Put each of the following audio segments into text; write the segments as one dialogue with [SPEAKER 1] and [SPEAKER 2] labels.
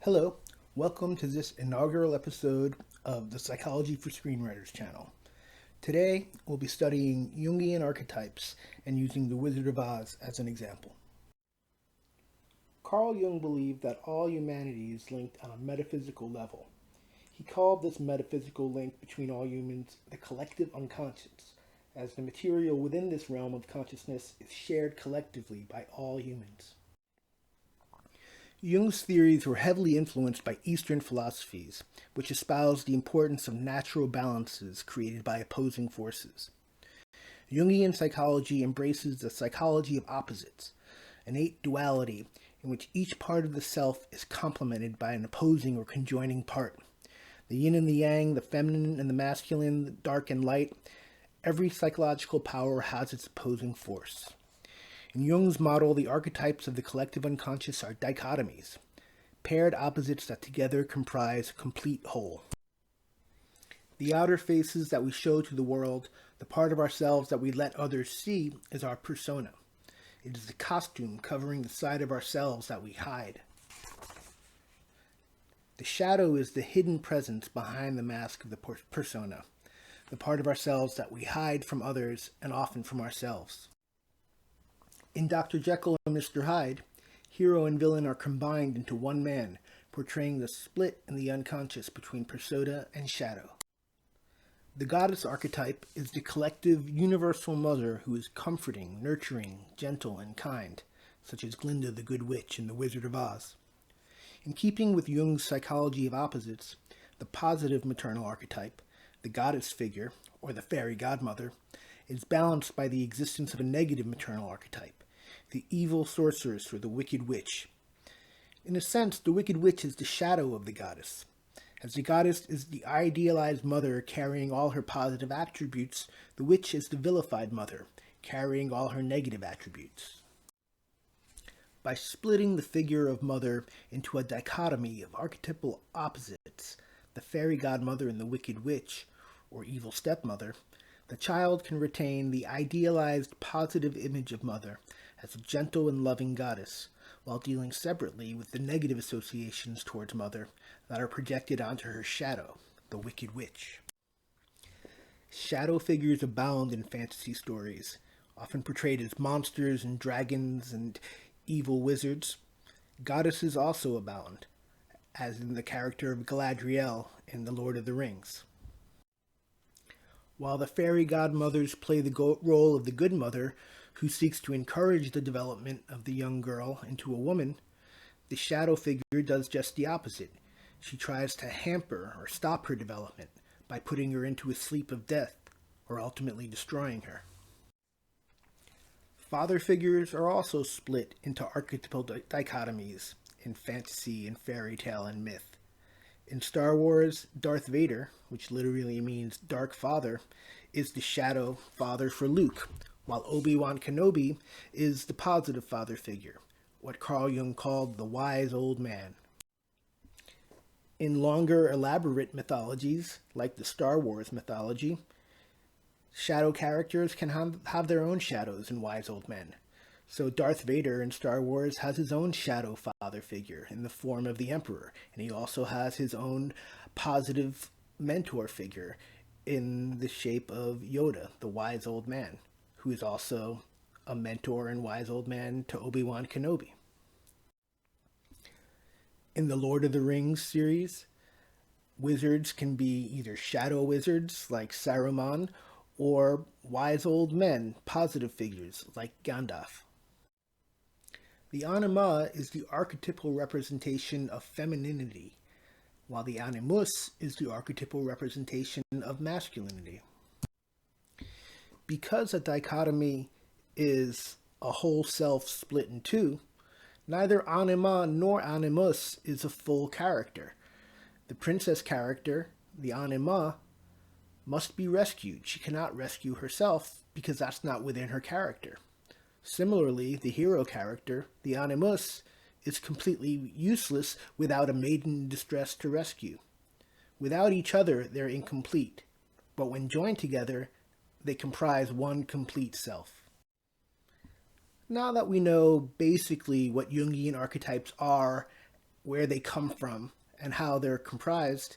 [SPEAKER 1] Hello, welcome to this inaugural episode of the Psychology for Screenwriters channel. Today, we'll be studying Jungian archetypes and using the Wizard of Oz as an example. Carl Jung believed that all humanity is linked on a metaphysical level. He called this metaphysical link between all humans the collective unconscious, as the material within this realm of consciousness is shared collectively by all humans. Jung's theories were heavily influenced by Eastern philosophies, which espoused the importance of natural balances created by opposing forces. Jungian psychology embraces the psychology of opposites, innate duality in which each part of the self is complemented by an opposing or conjoining part. The yin and the yang, the feminine and the masculine, the dark and light, every psychological power has its opposing force. In Jung's model, the archetypes of the collective unconscious are dichotomies, paired opposites that together comprise a complete whole. The outer faces that we show to the world, the part of ourselves that we let others see, is our persona. It is the costume covering the side of ourselves that we hide. The shadow is the hidden presence behind the mask of the persona, the part of ourselves that we hide from others and often from ourselves. In Dr. Jekyll and Mr. Hyde, hero and villain are combined into one man, portraying the split in the unconscious between persona and shadow. The goddess archetype is the collective, universal mother who is comforting, nurturing, gentle, and kind, such as Glinda the Good Witch in The Wizard of Oz. In keeping with Jung's psychology of opposites, the positive maternal archetype, the goddess figure, or the fairy godmother, is balanced by the existence of a negative maternal archetype, the evil sorceress or the wicked witch. In a sense, the wicked witch is the shadow of the goddess. As the goddess is the idealized mother carrying all her positive attributes, the witch is the vilified mother, carrying all her negative attributes. By splitting the figure of mother into a dichotomy of archetypal opposites, the fairy godmother and the wicked witch, or evil stepmother, the child can retain the idealized positive image of mother as a gentle and loving goddess, while dealing separately with the negative associations towards mother that are projected onto her shadow, the wicked witch. Shadow figures abound in fantasy stories, often portrayed as monsters and dragons and evil wizards. Goddesses also abound, as in the character of Galadriel in The Lord of the Rings. While the fairy godmothers play the role of the good mother who seeks to encourage the development of the young girl into a woman, the shadow figure does just the opposite. She tries to hamper or stop her development by putting her into a sleep of death or ultimately destroying her. Father figures are also split into archetypal dichotomies in fantasy and fairy tale and myth. In Star Wars, Darth Vader, which literally means Dark Father, is the shadow father for Luke, while Obi-Wan Kenobi is the positive father figure, what Carl Jung called the wise old man. In longer, elaborate mythologies, like the Star Wars mythology, shadow characters can have their own shadows and wise old men. So Darth Vader in Star Wars has his own shadow father figure in the form of the Emperor, and he also has his own positive mentor figure in the shape of Yoda, the wise old man, who is also a mentor and wise old man to Obi-Wan Kenobi. In the Lord of the Rings series, wizards can be either shadow wizards like Saruman or wise old men, positive figures like Gandalf. The anima is the archetypal representation of femininity, while the animus is the archetypal representation of masculinity. Because a dichotomy is a whole self split in two, neither anima nor animus is a full character. The princess character, the anima, must be rescued. She cannot rescue herself because that's not within her character. Similarly, the hero character, the animus, is completely useless without a maiden in distress to rescue. Without each other, they're incomplete, but when joined together, they comprise one complete self. Now that we know basically what Jungian archetypes are where they come from, and how they're comprised,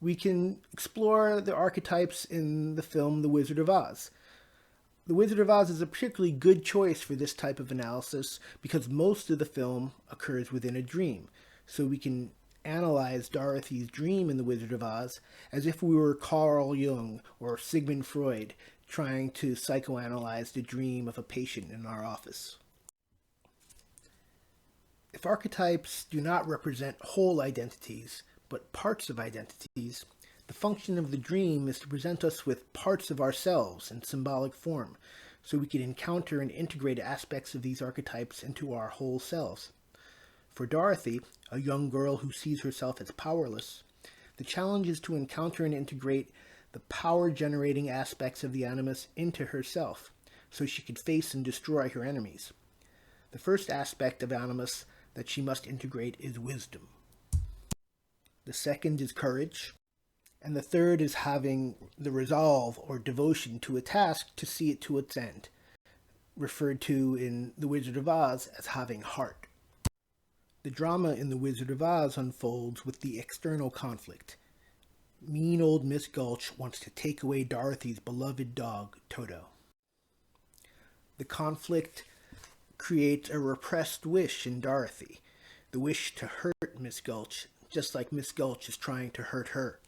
[SPEAKER 1] we can explore the archetypes in the film The Wizard of Oz. The Wizard of Oz is a particularly good choice for this type of analysis because most of the film occurs within a dream. So we can analyze Dorothy's dream in The Wizard of Oz as if we were Carl Jung or Sigmund Freud trying to psychoanalyze the dream of a patient in our office. If archetypes do not represent whole identities, but parts of identities, the function of the dream is to present us with parts of ourselves in symbolic form, so we can encounter and integrate aspects of these archetypes into our whole selves. For Dorothy, a young girl who sees herself as powerless, the challenge is to encounter and integrate the power-generating aspects of the animus into herself, so she could face and destroy her enemies. The first aspect of animus that she must integrate is wisdom. The second is courage, and the third is having the resolve or devotion to a task to see it to its end, referred to in The Wizard of Oz as having heart. The drama in The Wizard of Oz unfolds with the external conflict. Mean old Miss Gulch wants to take away Dorothy's beloved dog, Toto. The conflict creates a repressed wish in Dorothy, the wish to hurt Miss Gulch, just like Miss Gulch is trying to hurt her.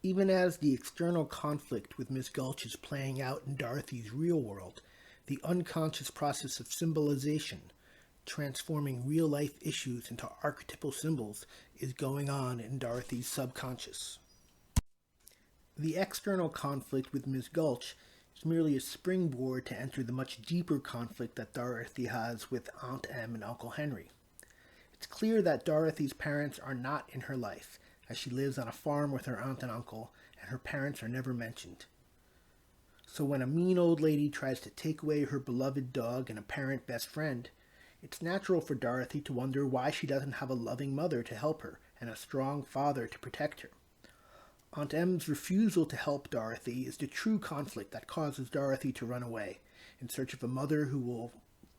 [SPEAKER 1] Even as the external conflict with Miss Gulch is playing out in Dorothy's real world, the unconscious process of symbolization, transforming real-life issues into archetypal symbols, is going on in Dorothy's subconscious. The external conflict with Miss Gulch is merely a springboard to enter the much deeper conflict that Dorothy has with Aunt Em and Uncle Henry. It's clear that Dorothy's parents are not in her life, as she lives on a farm with her aunt and uncle, and her parents are never mentioned. So when a mean old lady tries to take away her beloved dog and apparent best friend, it's natural for Dorothy to wonder why she doesn't have a loving mother to help her and a strong father to protect her. Aunt Em's refusal to help Dorothy is the true conflict that causes Dorothy to run away, in search of a mother who will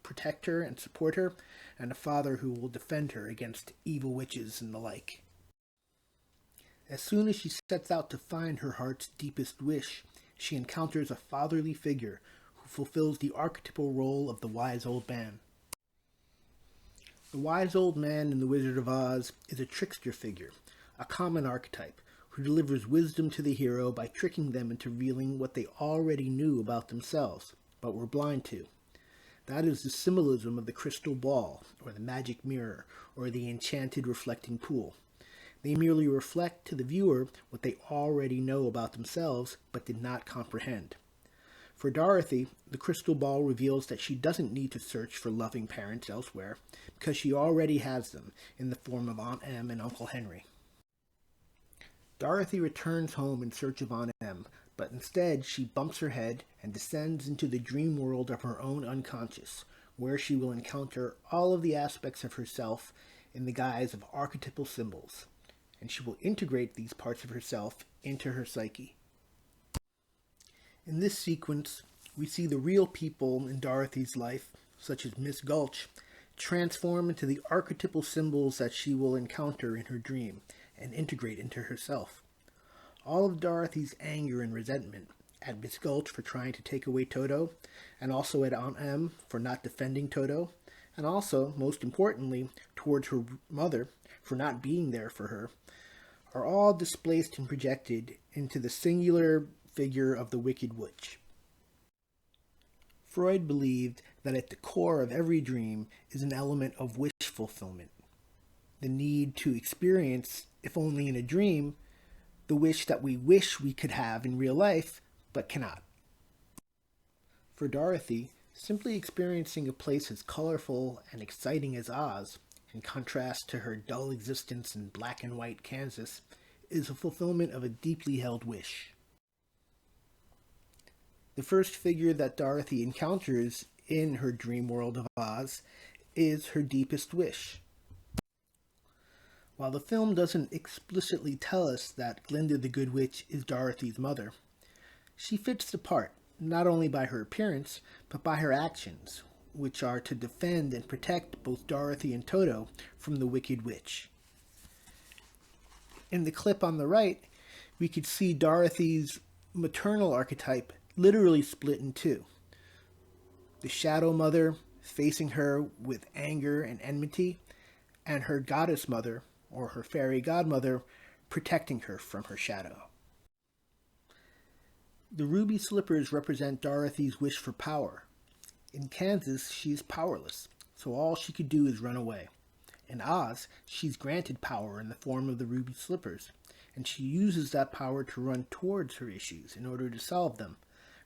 [SPEAKER 1] protect her and support her, and a father who will defend her against evil witches and the like. As soon as she sets out to find her heart's deepest wish, she encounters a fatherly figure who fulfills the archetypal role of the wise old man. The wise old man in The Wizard of Oz is a trickster figure, a common archetype, who delivers wisdom to the hero by tricking them into revealing what they already knew about themselves, but were blind to. That is the symbolism of the crystal ball, or the magic mirror, or the enchanted reflecting pool. They merely reflect to the viewer what they already know about themselves, but did not comprehend. For Dorothy, the crystal ball reveals that she doesn't need to search for loving parents elsewhere, because she already has them in the form of Aunt Em and Uncle Henry. Dorothy returns home in search of Aunt Em, but instead she bumps her head and descends into the dream world of her own unconscious, where she will encounter all of the aspects of herself in the guise of archetypal symbols, and she will integrate these parts of herself into her psyche. In this sequence, we see the real people in Dorothy's life, such as Miss Gulch, transform into the archetypal symbols that she will encounter in her dream and integrate into herself. All of Dorothy's anger and resentment at Miss Gulch for trying to take away Toto, and also at Aunt Em for not defending Toto, and also, most importantly, towards her mother for not being there for her, are all displaced and projected into the singular figure of the Wicked Witch. Freud believed that at the core of every dream is an element of wish fulfillment, the need to experience, if only in a dream, the wish that we wish we could have in real life, but cannot. For Dorothy, simply experiencing a place as colorful and exciting as Oz, in contrast to her dull existence in black and white Kansas, is a fulfillment of a deeply held wish. The first figure that Dorothy encounters in her dream world of Oz is her deepest wish. While the film doesn't explicitly tell us that Glinda the Good Witch is Dorothy's mother, she fits the part, not only by her appearance, but by her actions, which are to defend and protect both Dorothy and Toto from the Wicked Witch. In the clip on the right, we could see Dorothy's maternal archetype literally split in two. The Shadow Mother facing her with anger and enmity, and her Goddess Mother, or her Fairy Godmother, protecting her from her shadow. The ruby slippers represent Dorothy's wish for power. In Kansas, she's powerless, so all she could do is run away. In Oz, she's granted power in the form of the ruby slippers, and she uses that power to run towards her issues in order to solve them,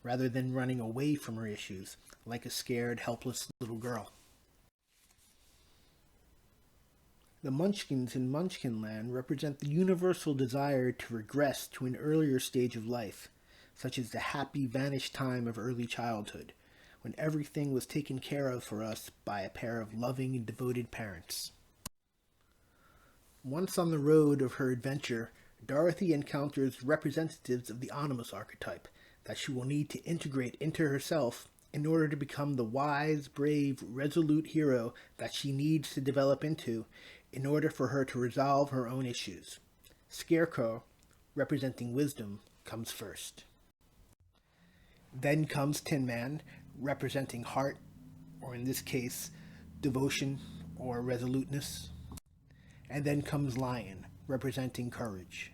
[SPEAKER 1] rather than running away from her issues like a scared, helpless little girl. The Munchkins in Munchkinland represent the universal desire to regress to an earlier stage of life, such as the happy, vanished time of early childhood, when everything was taken care of for us by a pair of loving and devoted parents. Once on the road of her adventure, Dorothy encounters representatives of the Animus archetype that she will need to integrate into herself in order to become the wise, brave, resolute hero that she needs to develop into in order for her to resolve her own issues. Scarecrow, representing wisdom, comes first. Then comes Tin Man, representing heart, or in this case, devotion or resoluteness. And then comes Lion, representing courage.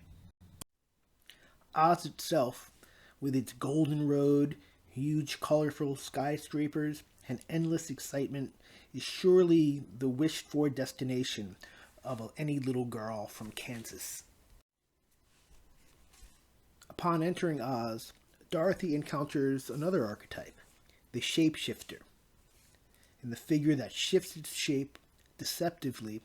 [SPEAKER 1] Oz itself, with its golden road, huge colorful skyscrapers, and endless excitement, is surely the wished-for destination of any little girl from Kansas. Upon entering Oz, Dorothy encounters another archetype, the shapeshifter, and the figure that shifts its shape deceptively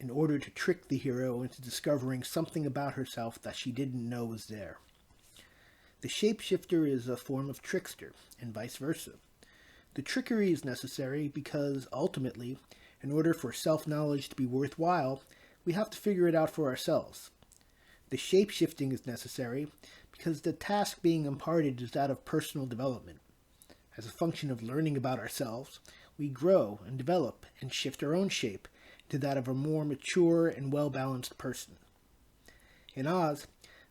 [SPEAKER 1] in order to trick the hero into discovering something about herself that she didn't know was there. The shapeshifter is a form of trickster, and vice versa. The trickery is necessary because, ultimately, in order for self-knowledge to be worthwhile, we have to figure it out for ourselves. The shape-shifting is necessary because the task being imparted is that of personal development. As a function of learning about ourselves, we grow and develop and shift our own shape to that of a more mature and well-balanced person. In Oz,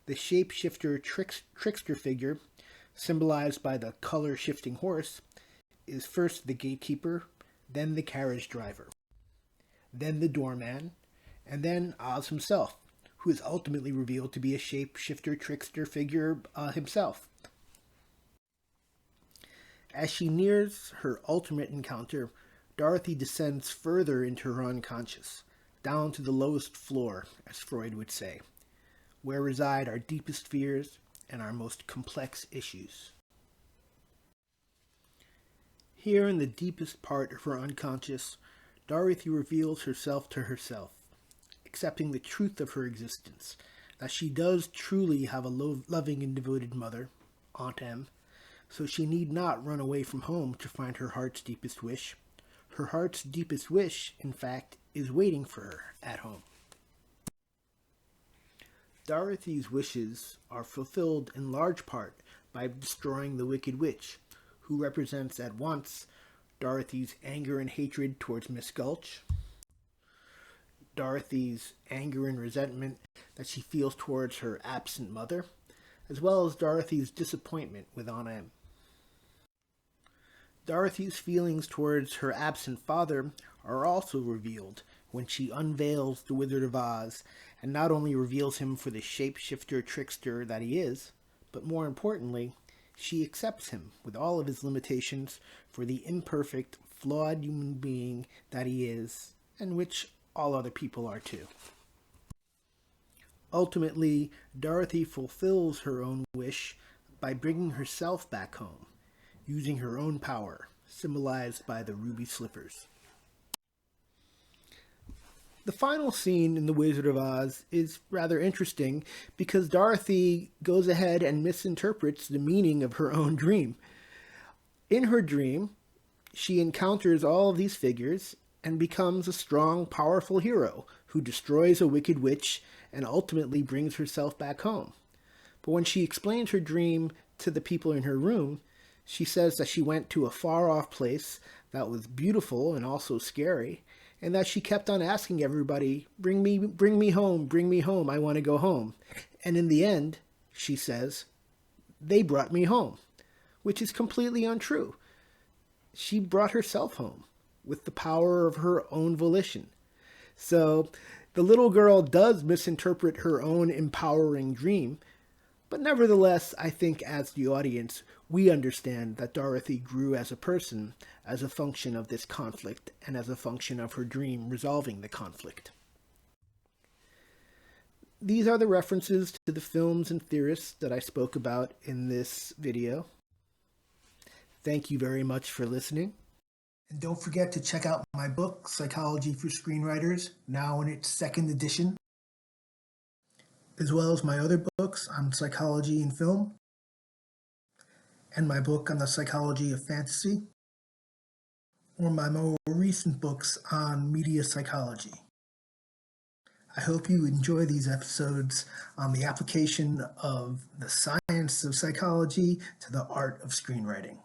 [SPEAKER 1] the shape-shifter trickster figure, symbolized by the color-shifting horse, is first the gatekeeper, then the carriage driver, then the doorman, and then Oz himself, who is ultimately revealed to be a shape-shifter trickster figure himself. As she nears her ultimate encounter, Dorothy descends further into her unconscious, down to the lowest floor, as Freud would say, where reside our deepest fears and our most complex issues. Here in the deepest part of her unconscious, Dorothy reveals herself to herself, accepting the truth of her existence, that she does truly have a loving and devoted mother, Aunt Em, so she need not run away from home to find her heart's deepest wish. Her heart's deepest wish, in fact, is waiting for her at home. Dorothy's wishes are fulfilled in large part by destroying the Wicked Witch, who represents at once Dorothy's anger and hatred towards Miss Gulch, Dorothy's anger and resentment that she feels towards her absent mother, as well as Dorothy's disappointment with Aunt Em. Dorothy's feelings towards her absent father are also revealed when she unveils the Wizard of Oz and not only reveals him for the shapeshifter trickster that he is, but more importantly, she accepts him with all of his limitations for the imperfect, flawed human being that he is, and which all other people are too. Ultimately, Dorothy fulfills her own wish by bringing herself back home, using her own power, symbolized by the ruby slippers. The final scene in The Wizard of Oz is rather interesting because Dorothy goes ahead and misinterprets the meaning of her own dream. In her dream, she encounters all of these figures and becomes a strong, powerful hero who destroys a wicked witch and ultimately brings herself back home. But when she explains her dream to the people in her room, she says that she went to a far-off place that was beautiful and also scary, and that she kept on asking everybody, bring me home, I want to go home. And in the end, she says, they brought me home, which is completely untrue. She brought herself home with the power of her own volition. So the little girl does misinterpret her own empowering dream, but nevertheless, I think as the audience, we understand that Dorothy grew as a person as a function of this conflict and as a function of her dream resolving the conflict. These are the references to the films and theorists that I spoke about in this video. Thank you very much for listening. And don't forget to check out my book, Psychology for Screenwriters, now in its second edition, as well as my other books on psychology and film, and my book on the psychology of fantasy, or my more recent books on media psychology. I hope you enjoy these episodes on the application of the science of psychology to the art of screenwriting.